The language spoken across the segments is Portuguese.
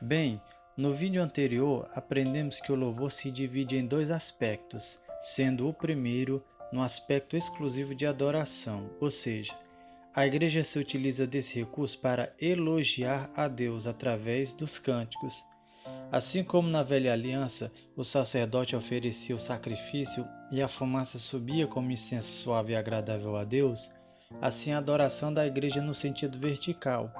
Bem, no vídeo anterior aprendemos que o louvor se divide em dois aspectos, sendo o primeiro no aspecto exclusivo de adoração, ou seja, a igreja se utiliza desse recurso para elogiar a Deus através dos cânticos. Assim como na velha aliança, o sacerdote oferecia o sacrifício e a fumaça subia como incenso suave e agradável a Deus, assim a adoração da igreja no sentido vertical.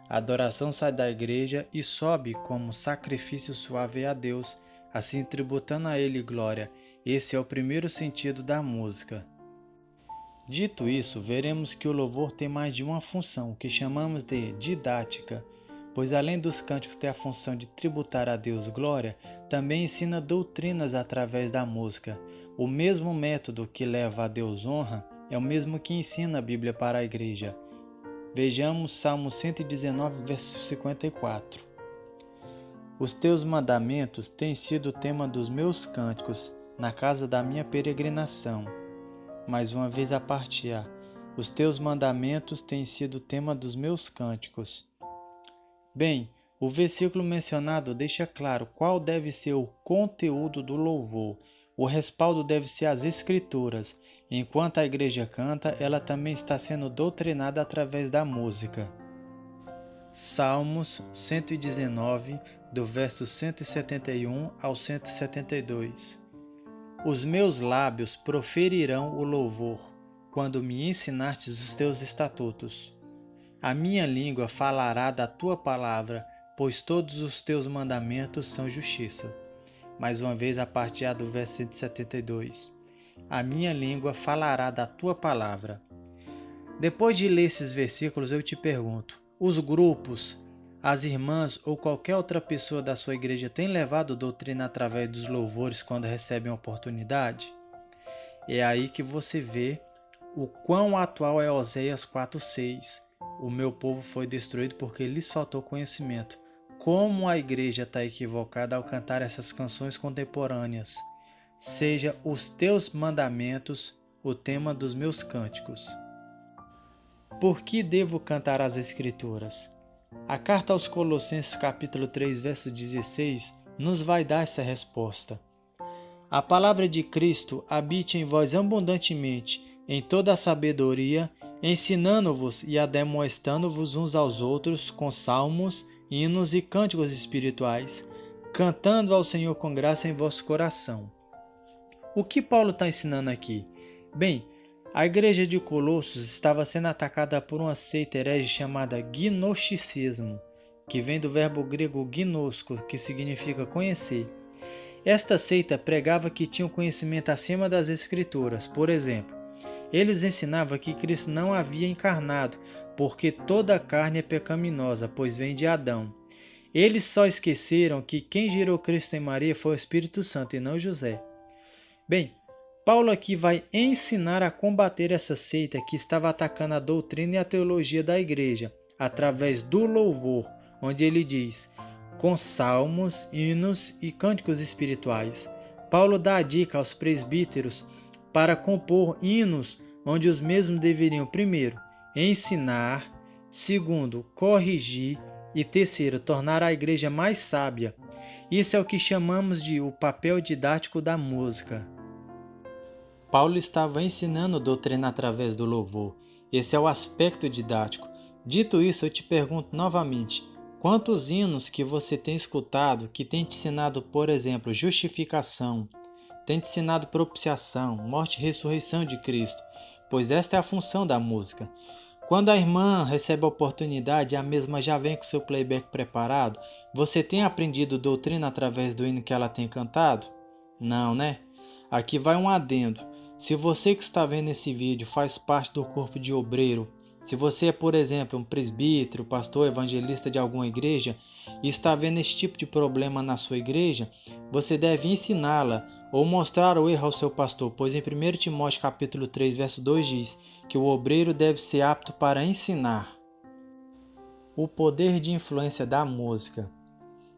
A adoração sai da igreja e sobe como sacrifício suave a Deus, assim tributando a Ele glória. Esse é o primeiro sentido da música. Dito isso, veremos que o louvor tem mais de uma função, que chamamos de didática, pois além dos cânticos ter a função de tributar a Deus glória, também ensina doutrinas através da música. O mesmo método que leva a Deus honra é o mesmo que ensina a Bíblia para a igreja. Vejamos Salmo 119, verso 54. Os teus mandamentos têm sido o tema dos meus cânticos na casa da minha peregrinação. Mais uma vez a parte A. Os teus mandamentos têm sido o tema dos meus cânticos. Bem, o versículo mencionado deixa claro qual deve ser o conteúdo do louvor. O respaldo deve ser as Escrituras. Enquanto a igreja canta, ela também está sendo doutrinada através da música. Salmos 119, do verso 171 ao 172. Os meus lábios proferirão o louvor, quando me ensinastes os teus estatutos. A minha língua falará da tua palavra, pois todos os teus mandamentos são justiça. Mais uma vez a parte A do verso 172. A minha língua falará da tua palavra. Depois de ler esses versículos, eu te pergunto, os grupos, as irmãs ou qualquer outra pessoa da sua igreja tem levado doutrina através dos louvores quando recebem oportunidade? É aí que você vê o quão atual é Oséias 4:6. O meu povo foi destruído porque lhes faltou conhecimento. Como a igreja está equivocada ao cantar essas canções contemporâneas. Seja os teus mandamentos o tema dos meus cânticos. Por que devo cantar as Escrituras? A carta aos Colossenses capítulo 3, verso 16, nos vai dar essa resposta. A palavra de Cristo habite em vós abundantemente, em toda a sabedoria, ensinando-vos e ademoestando-vos uns aos outros com salmos, hinos e cânticos espirituais, cantando ao Senhor com graça em vosso coração. O que Paulo está ensinando aqui? Bem, a igreja de Colossos estava sendo atacada por uma seita herege chamada gnosticismo, que vem do verbo grego gnosko, que significa conhecer. Esta seita pregava que tinha um conhecimento acima das Escrituras. Por exemplo, eles ensinavam que Cristo não havia encarnado, porque toda a carne é pecaminosa, pois vem de Adão. Eles só esqueceram que quem gerou Cristo em Maria foi o Espírito Santo e não José. Bem, Paulo aqui vai ensinar a combater essa seita que estava atacando a doutrina e a teologia da igreja, através do louvor, onde ele diz, com salmos, hinos e cânticos espirituais. Paulo dá a dica aos presbíteros para compor hinos, onde os mesmos deveriam, primeiro, ensinar, segundo, corrigir e terceiro, tornar a igreja mais sábia. Isso é o que chamamos de o papel didático da música. Paulo estava ensinando doutrina através do louvor. Esse é o aspecto didático. Dito isso, eu te pergunto novamente, quantos hinos que você tem escutado que tem te ensinado, por exemplo, justificação, tem te ensinado propiciação, morte e ressurreição de Cristo? Pois esta é a função da música. Quando a irmã recebe a oportunidade, a mesma já vem com seu playback preparado, você tem aprendido doutrina através do hino que ela tem cantado? Não, né? Aqui vai um adendo. Se você que está vendo esse vídeo faz parte do corpo de obreiro, se você é, por exemplo, um presbítero, pastor, evangelista de alguma igreja e está vendo esse tipo de problema na sua igreja, você deve ensiná-la ou mostrar o erro ao seu pastor, pois em 1 Timóteo capítulo 3, verso 2 diz que o obreiro deve ser apto para ensinar. O poder de influência da música.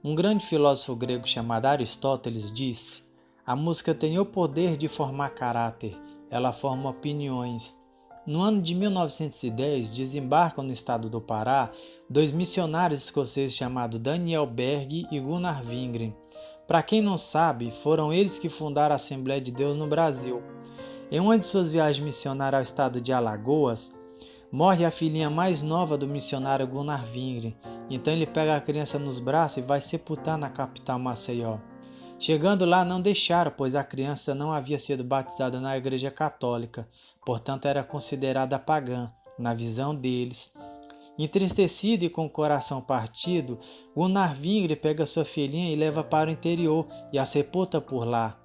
Um grande filósofo grego chamado Aristóteles disse: a música tem o poder de formar caráter, ela forma opiniões. No ano de 1910, desembarcam no estado do Pará dois missionários escoceses chamados Daniel Berg e Gunnar Wingren. Para quem não sabe, foram eles que fundaram a Assembleia de Deus no Brasil. Em uma de suas viagens missionárias ao estado de Alagoas, morre a filhinha mais nova do missionário Gunnar Wingren. Então ele pega a criança nos braços e vai sepultar na capital Maceió. Chegando lá, não deixaram, pois a criança não havia sido batizada na Igreja Católica, portanto era considerada pagã, na visão deles. Entristecido e com o coração partido, Gunnar Wingren pega sua filhinha e leva para o interior e a sepulta por lá.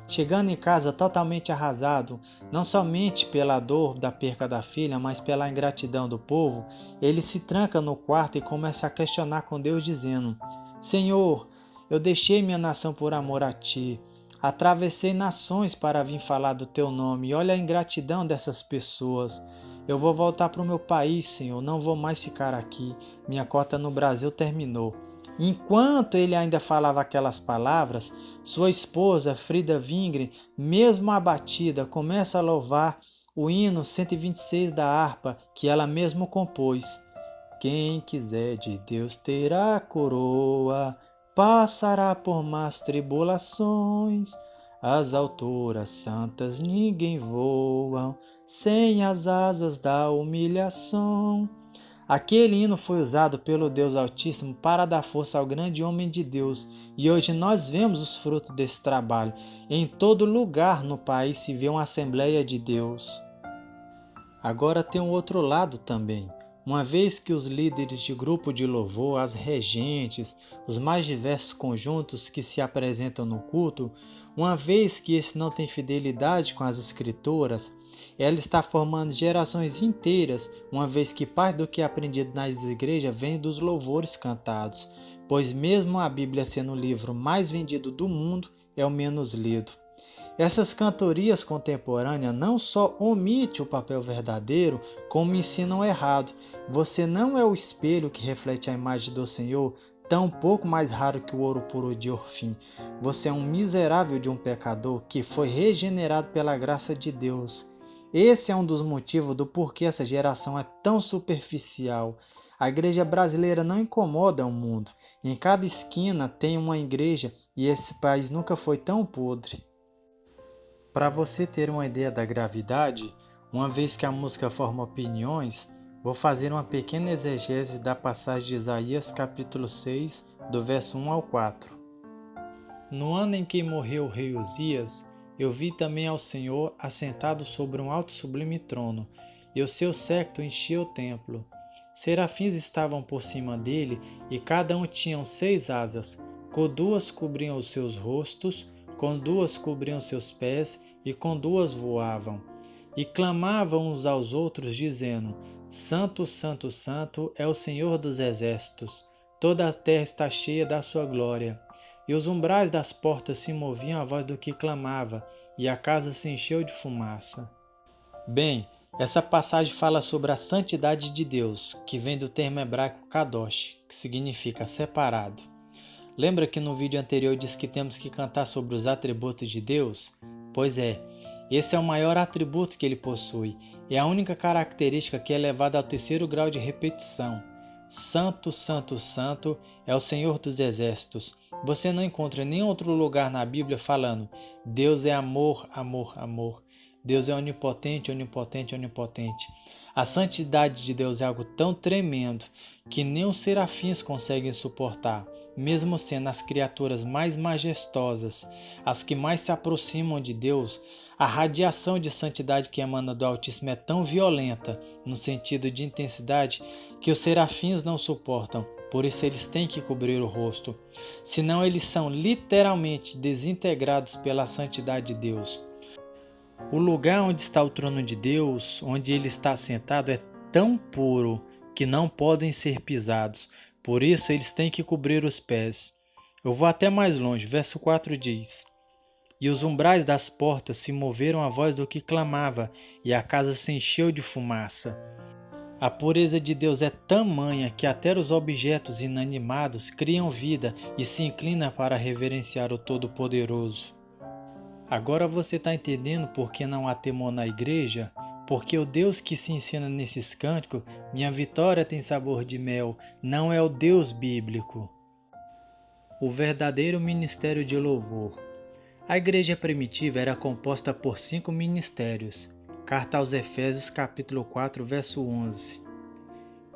Chegando em casa totalmente arrasado, não somente pela dor da perca da filha, mas pela ingratidão do povo, ele se tranca no quarto e começa a questionar com Deus, dizendo: Senhor, eu deixei minha nação por amor a ti. Atravessei nações para vir falar do teu nome. E olha a ingratidão dessas pessoas. Eu vou voltar para o meu país, Senhor. Não vou mais ficar aqui. Minha cota no Brasil terminou. Enquanto ele ainda falava aquelas palavras, sua esposa, Frida Wingren, mesmo abatida, começa a louvar o hino 126 da harpa que ela mesma compôs. Quem quiser de Deus terá a coroa, passará por más tribulações. As alturas santas ninguém voa, sem as asas da humilhação. Aquele hino foi usado pelo Deus Altíssimo para dar força ao grande homem de Deus, e hoje nós vemos os frutos desse trabalho. Em todo lugar no país se vê uma Assembleia de Deus. Agora tem um outro lado também. Uma vez que os líderes de grupo de louvor, as regentes, os mais diversos conjuntos que se apresentam no culto, uma vez que esse não tem fidelidade com as escrituras, ela está formando gerações inteiras, uma vez que parte do que é aprendido nas igrejas vem dos louvores cantados, pois mesmo a Bíblia sendo o livro mais vendido do mundo, é o menos lido. Essas cantorias contemporâneas não só omitem o papel verdadeiro, como ensinam errado. Você não é o espelho que reflete a imagem do Senhor, tão pouco mais raro que o ouro puro de Orfim. Você é um miserável de um pecador que foi regenerado pela graça de Deus. Esse é um dos motivos do porquê essa geração é tão superficial. A igreja brasileira não incomoda o mundo. Em cada esquina tem uma igreja e esse país nunca foi tão podre. Para você ter uma ideia da gravidade, uma vez que a música forma opiniões, vou fazer uma pequena exegese da passagem de Isaías capítulo 6, do verso 1 ao 4. No ano em que morreu o rei Uzias, eu vi também ao Senhor assentado sobre um alto e sublime trono, e o seu séquito enchia o templo. Serafins estavam por cima dele, e cada um tinha 6 asas, com 2 cobriam os seus rostos, com 2 cobriam seus pés, e com 2 voavam. E clamavam uns aos outros, dizendo: Santo, Santo, Santo é o Senhor dos exércitos, toda a terra está cheia da sua glória. E os umbrais das portas se moviam à voz do que clamava, e a casa se encheu de fumaça. Bem, essa passagem fala sobre a santidade de Deus, que vem do termo hebraico kadosh, que significa separado. Lembra que no vídeo anterior eu disse que temos que cantar sobre os atributos de Deus? Pois é, esse é o maior atributo que ele possui. É a única característica que é elevada ao 3º grau de repetição. Santo, Santo, Santo é o Senhor dos exércitos. Você não encontra em nenhum outro lugar na Bíblia falando: Deus é amor, amor, amor. Deus é onipotente, onipotente, onipotente. A santidade de Deus é algo tão tremendo que nem os serafins conseguem suportar. Mesmo sendo as criaturas mais majestosas, as que mais se aproximam de Deus, a radiação de santidade que emana do Altíssimo é tão violenta, no sentido de intensidade, que os serafins não suportam, por isso eles têm que cobrir o rosto. Senão eles são literalmente desintegrados pela santidade de Deus. O lugar onde está o trono de Deus, onde ele está sentado, é tão puro que não podem ser pisados. Por isso eles têm que cobrir os pés. Eu vou até mais longe, verso 4 diz: E os umbrais das portas se moveram à voz do que clamava, e a casa se encheu de fumaça. A pureza de Deus é tamanha que até os objetos inanimados criam vida e se inclinam para reverenciar o Todo-Poderoso. Agora você está entendendo por que não há temor na igreja? porque o Deus que se ensina nesses cânticos, minha vitória tem sabor de mel, não é o Deus bíblico. O verdadeiro ministério de louvor. A igreja primitiva era composta por 5 ministérios. Carta aos Efésios, capítulo 4, verso 11.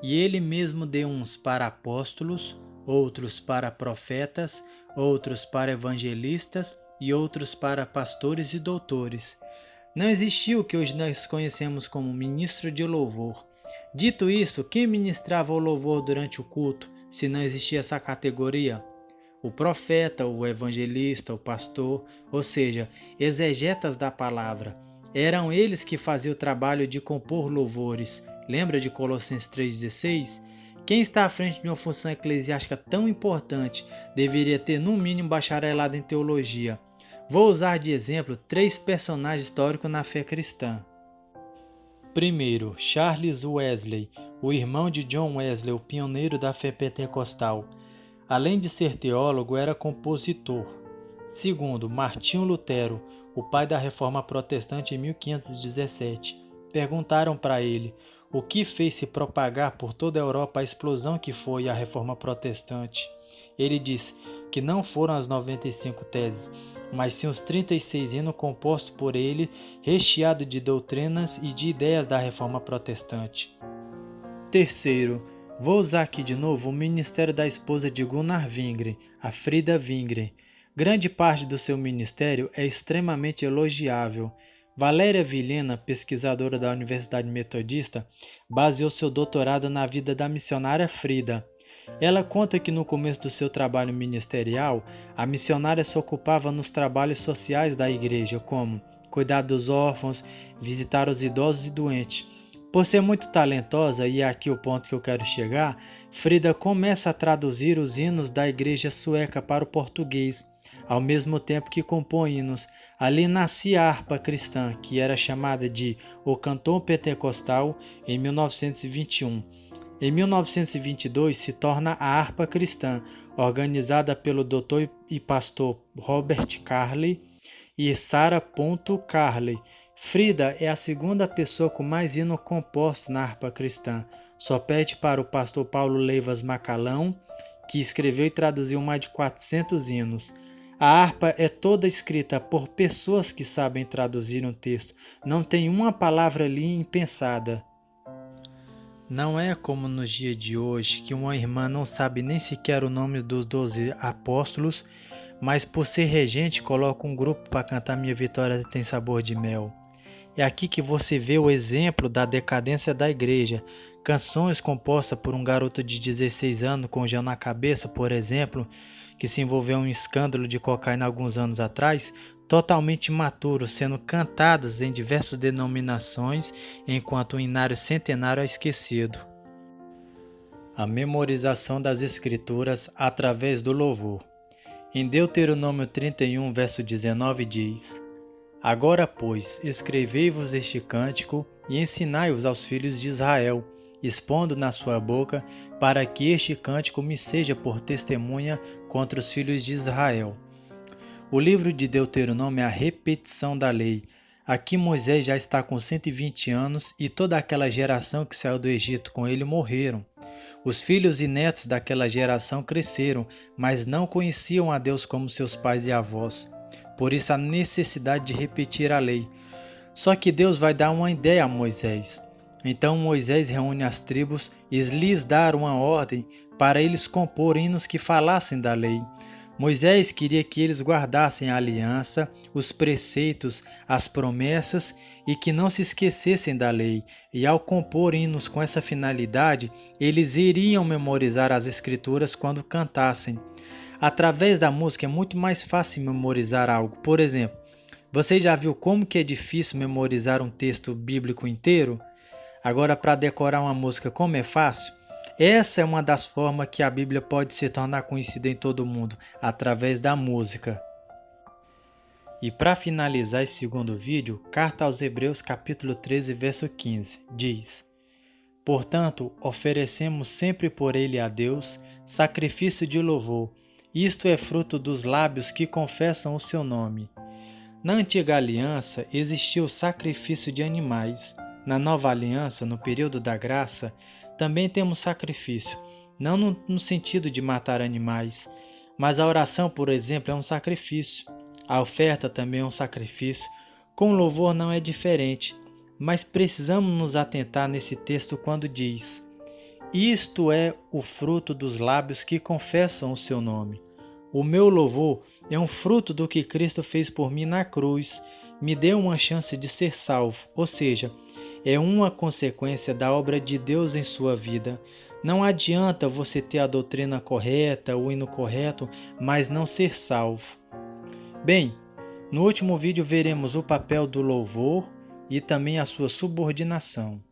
E ele mesmo deu uns para apóstolos, outros para profetas, outros para evangelistas e outros para pastores e doutores. Não existia o que hoje nós conhecemos como ministro de louvor. Dito isso, quem ministrava o louvor durante o culto, se não existia essa categoria? O profeta, o evangelista, o pastor, ou seja, exegetas da palavra. Eram eles que faziam o trabalho de compor louvores. Lembra de Colossenses 3,16? Quem está à frente de uma função eclesiástica tão importante deveria ter no mínimo bacharelado em teologia. Vou usar de exemplo 3 personagens históricos na fé cristã. Primeiro, Charles Wesley, o irmão de John Wesley, o pioneiro da fé pentecostal. Além de ser teólogo, era compositor. Segundo, Martinho Lutero, o pai da Reforma Protestante em 1517. Perguntaram para ele o que fez se propagar por toda a Europa a explosão que foi a Reforma Protestante. Ele disse que não foram as 95 teses, mas sim os 36 hinos compostos por ele, recheado de doutrinas e de ideias da Reforma Protestante. Terceiro, vou usar aqui de novo o ministério da esposa de Gunnar Wingren, a Frida Wingren. Grande parte do seu ministério é extremamente elogiável. Valéria Vilhena, pesquisadora da Universidade Metodista, baseou seu doutorado na vida da missionária Frida. Ela conta que no começo do seu trabalho ministerial, a missionária se ocupava nos trabalhos sociais da igreja, como cuidar dos órfãos, visitar os idosos e doentes. Por ser muito talentosa, e é aqui o ponto que eu quero chegar, Frida começa a traduzir os hinos da igreja sueca para o português, ao mesmo tempo que compõe hinos. Ali nascia a harpa cristã, que era chamada de O Cantor Pentecostal, em 1921. Em 1922 se torna a harpa cristã, organizada pelo doutor e pastor Robert Carley e Sarah Carley. Frida é a segunda pessoa com mais hino composto na harpa cristã. Só perde para o pastor Paulo Leivas Macalão, que escreveu e traduziu mais de 400 hinos. A harpa é toda escrita por pessoas que sabem traduzir um texto. Não tem uma palavra ali impensada. Não é como nos dias de hoje, que uma irmã não sabe nem sequer o nome dos 12 apóstolos, mas por ser regente coloca um grupo para cantar Minha Vitória Tem Sabor de Mel. É aqui que você vê o exemplo da decadência da igreja. Canções compostas por um garoto de 16 anos com gel na cabeça, por exemplo, que se envolveu em um escândalo de cocaína alguns anos atrás, totalmente imaturo, sendo cantadas em diversas denominações, enquanto o hinário centenário é esquecido. A memorização das Escrituras através do louvor. Em Deuteronômio 31, verso 19 diz: Agora, pois, escrevei-vos este cântico e ensinai-os aos filhos de Israel, expondo na sua boca, para que este cântico me seja por testemunha contra os filhos de Israel. O livro de Deuteronômio é a repetição da lei. Aqui Moisés já está com 120 anos e toda aquela geração que saiu do Egito com ele morreram. Os filhos e netos daquela geração cresceram, mas não conheciam a Deus como seus pais e avós. Por isso a necessidade de repetir a lei. Só que Deus vai dar uma ideia a Moisés. Então Moisés reúne as tribos e lhes dá uma ordem para eles compor hinos que falassem da lei. Moisés queria que eles guardassem a aliança, os preceitos, as promessas e que não se esquecessem da lei. E ao compor hinos com essa finalidade, eles iriam memorizar as escrituras quando cantassem. Através da música é muito mais fácil memorizar algo. Por exemplo, você já viu como que é difícil memorizar um texto bíblico inteiro? Agora, para decorar uma música, como é fácil? Essa é uma das formas que a Bíblia pode se tornar conhecida em todo o mundo, através da música. E para finalizar esse segundo vídeo, Carta aos Hebreus capítulo 13, verso 15, diz: Portanto, oferecemos sempre por ele a Deus sacrifício de louvor. Isto é fruto dos lábios que confessam o seu nome. Na antiga aliança existia o sacrifício de animais. Na Nova Aliança, no período da graça, também temos sacrifício, não no sentido de matar animais, mas a oração, por exemplo, é um sacrifício. A oferta também é um sacrifício. Com louvor não é diferente, mas precisamos nos atentar nesse texto quando diz: isto é o fruto dos lábios que confessam o seu nome. O meu louvor é um fruto do que Cristo fez por mim na cruz, me deu uma chance de ser salvo, ou seja, é uma consequência da obra de Deus em sua vida. Não adianta você ter a doutrina correta, o hino correto, mas não ser salvo. Bem, no último vídeo veremos o papel do louvor e também a sua subordinação.